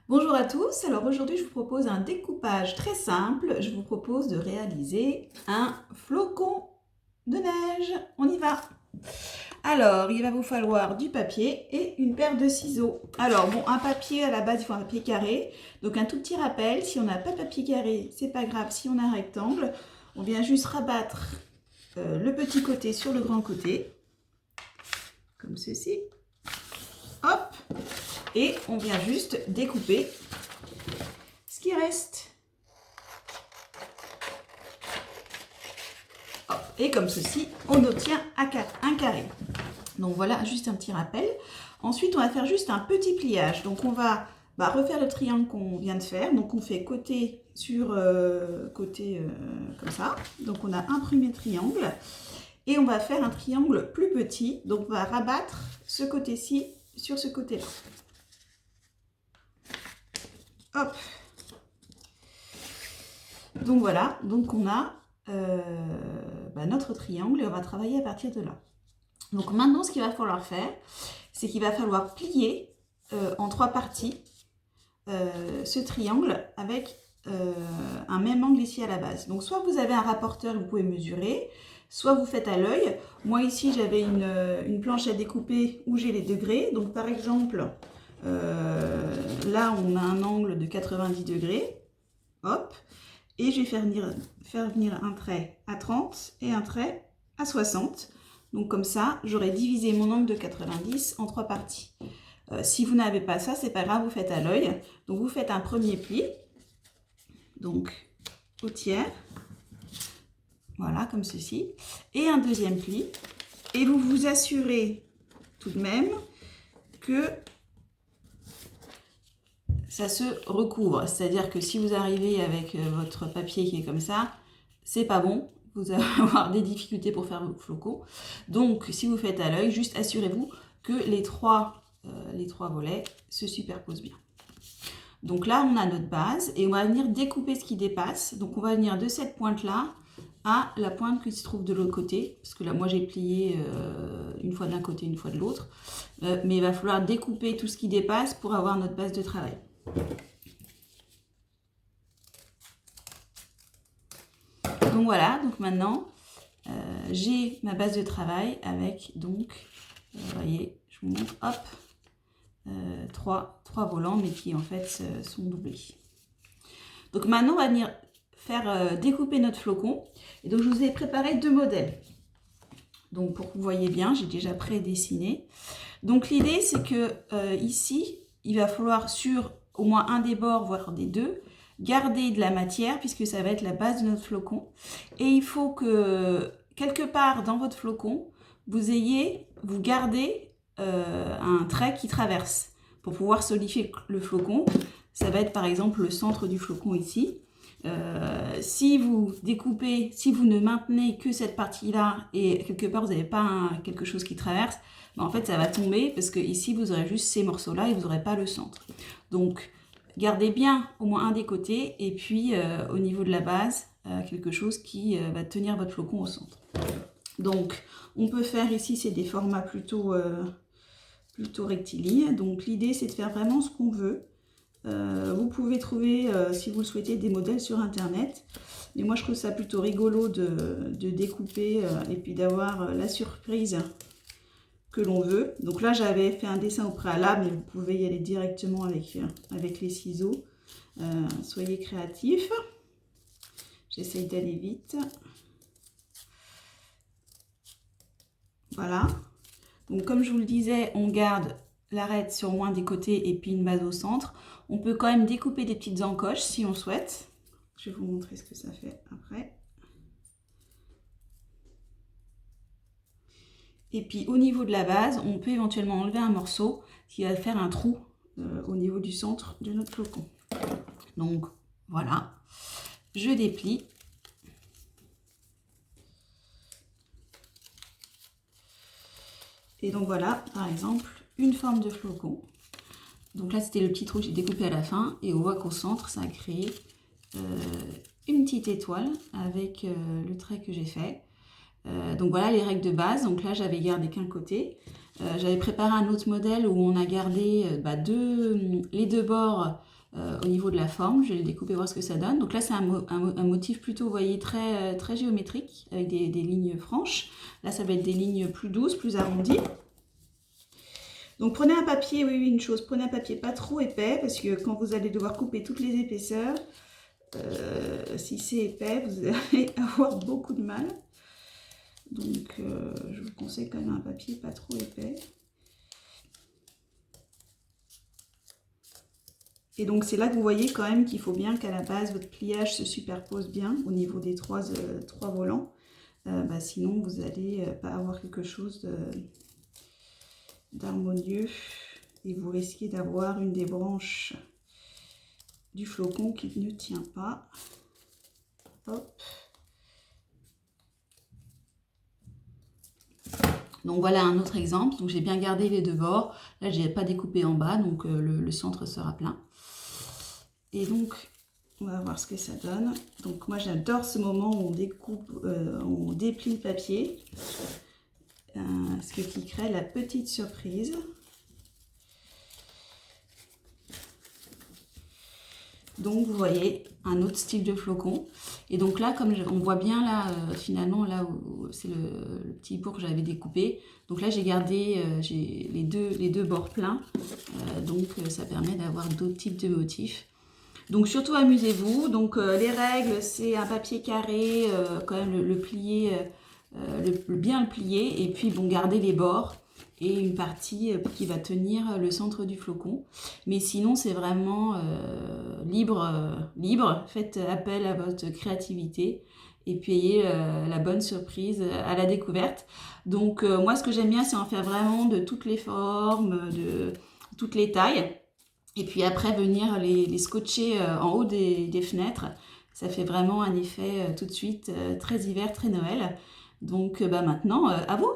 Bonjour à tous, alors aujourd'hui je vous propose un découpage très simple. Je vous propose de réaliser un flocon de neige. On y va. Alors il va vous falloir du papier et une paire de ciseaux. Alors bon, un papier à la base il faut un papier carré. Donc un tout petit rappel, si on n'a pas de papier carré, c'est pas grave. Si on a un rectangle, on vient juste rabattre le petit côté sur le grand côté. Comme ceci. Hop. Et on vient juste découper ce qui reste. Hop. Et comme ceci, on obtient un carré. Donc voilà, juste un petit rappel. Ensuite, on va faire juste un petit pliage. Donc on va refaire le triangle qu'on vient de faire. Donc on fait côté sur côté comme ça. Donc on a un premier triangle. Et on va faire un triangle plus petit. Donc on va rabattre ce côté-ci sur ce côté-là. Hop. Donc voilà, donc on a notre triangle et on va travailler à partir de là. Donc maintenant, ce qu'il va falloir faire, c'est qu'il va falloir plier en 3 parties ce triangle avec un même angle ici à la base. Donc soit vous avez un rapporteur et vous pouvez mesurer, soit vous faites à l'œil. Moi ici, j'avais une planche à découper où j'ai les degrés. Donc par exemple, là on a un angle de 90 degrés. Hop. Et je vais faire venir un trait à 30 et un trait à 60. Donc comme ça, j'aurai divisé mon angle de 90 en 3 parties. Si vous n'avez pas ça, c'est pas grave, vous faites à l'œil. Donc vous faites un premier pli, donc au tiers, voilà, comme ceci, et un deuxième pli. Et vous vous assurez tout de même que ça se recouvre. C'est-à-dire que si vous arrivez avec votre papier qui est comme ça, c'est pas bon. Vous allez avoir des difficultés pour faire vos flocons. Donc, si vous faites à l'œil, juste assurez-vous que les trois volets se superposent bien. Donc là, on a notre base et on va venir découper ce qui dépasse. Donc, on va venir de cette pointe-là à la pointe qui se trouve de l'autre côté. Parce que là, moi, j'ai plié une fois d'un côté, une fois de l'autre. Mais il va falloir découper tout ce qui dépasse pour avoir notre base de travail. Donc voilà, donc maintenant j'ai ma base de travail avec donc, vous voyez, je vous montre, hop, trois volants mais qui en fait sont doublés. Donc maintenant on va venir faire découper notre flocon. Et donc je vous ai préparé 2 modèles. Donc pour que vous voyez bien, j'ai déjà pré-dessiné. Donc l'idée c'est que ici, il va falloir sur au moins un des bords, voire des deux, garder de la matière puisque ça va être la base de notre flocon. Et il faut que quelque part dans votre flocon, vous gardez un trait qui traverse pour pouvoir solidifier le flocon. Ça va être par exemple le centre du flocon ici. Si vous découpez, si vous ne maintenez que cette partie-là et quelque part vous n'avez pas quelque chose qui traverse, en fait ça va tomber parce que ici vous aurez juste ces morceaux-là et vous n'aurez pas le centre. Donc gardez bien au moins un des côtés et puis au niveau de la base, quelque chose qui va tenir votre flocon au centre. Donc on peut faire ici, c'est des formats plutôt rectilignes. Donc l'idée c'est de faire vraiment ce qu'on veut. Vous pouvez trouver, si vous le souhaitez, des modèles sur internet. Mais moi je trouve ça plutôt rigolo de découper et puis d'avoir la surprise que l'on veut. Donc là j'avais fait un dessin au préalable, mais vous pouvez y aller directement avec les ciseaux. Soyez créatifs. J'essaye d'aller vite. Voilà. Donc comme je vous le disais, on garde l'arête sur moins des côtés et puis une base au centre. On peut quand même découper des petites encoches si on souhaite. Je vais vous montrer ce que ça fait après. Et puis au niveau de la base, on peut éventuellement enlever un morceau qui va faire un trou au niveau du centre de notre flocon. Donc voilà, je déplie. Et donc voilà, par exemple, une forme de flocon. Donc là, c'était le petit trou que j'ai découpé à la fin. Et on voit qu'au centre, ça a créé une petite étoile avec le trait que j'ai fait. Donc voilà les règles de base. Donc là, j'avais gardé qu'un côté. J'avais préparé un autre modèle où on a gardé les deux bords au niveau de la forme. Je vais le découper, voir ce que ça donne. Donc là, c'est un motif plutôt, vous voyez, très géométrique, avec des lignes franches. Là, ça va être des lignes plus douces, plus arrondies. Donc prenez un papier, oui, une chose, prenez un papier pas trop épais, parce que quand vous allez devoir couper toutes les épaisseurs, si c'est épais, vous allez avoir beaucoup de mal. Donc je vous conseille quand même un papier pas trop épais. Et donc c'est là que vous voyez quand même qu'il faut bien qu'à la base votre pliage se superpose bien au niveau des trois volants. Sinon vous n'allez pas avoir quelque chose d'harmonieux et vous risquez d'avoir une des branches du flocon qui ne tient pas. Hop. Donc voilà un autre exemple. Donc j'ai bien gardé les deux bords. Là j'ai pas découpé en bas, donc le centre sera plein. Et donc on va voir ce que ça donne. Donc moi j'adore ce moment où on découpe, on déplie le papier, ce qui crée la petite surprise. Donc vous voyez un autre style de flocon. Et donc là, comme on voit bien là, finalement là où c'est le petit bout que j'avais découpé. Donc là j'ai gardé les deux bords pleins. Donc ça permet d'avoir d'autres types de motifs. Donc surtout amusez-vous. Donc les règles, c'est un papier carré, quand même le plier, bien le plier. Et puis bon, garder les bords. Et une partie qui va tenir le centre du flocon. Mais sinon, c'est vraiment libre. Faites appel à votre créativité et puis ayez la bonne surprise à la découverte. Donc, moi, ce que j'aime bien, c'est en faire vraiment de toutes les formes, de toutes les tailles. Et puis après, venir les scotcher en haut des fenêtres. Ça fait vraiment un effet tout de suite très hiver, très Noël. Donc, maintenant, à vous!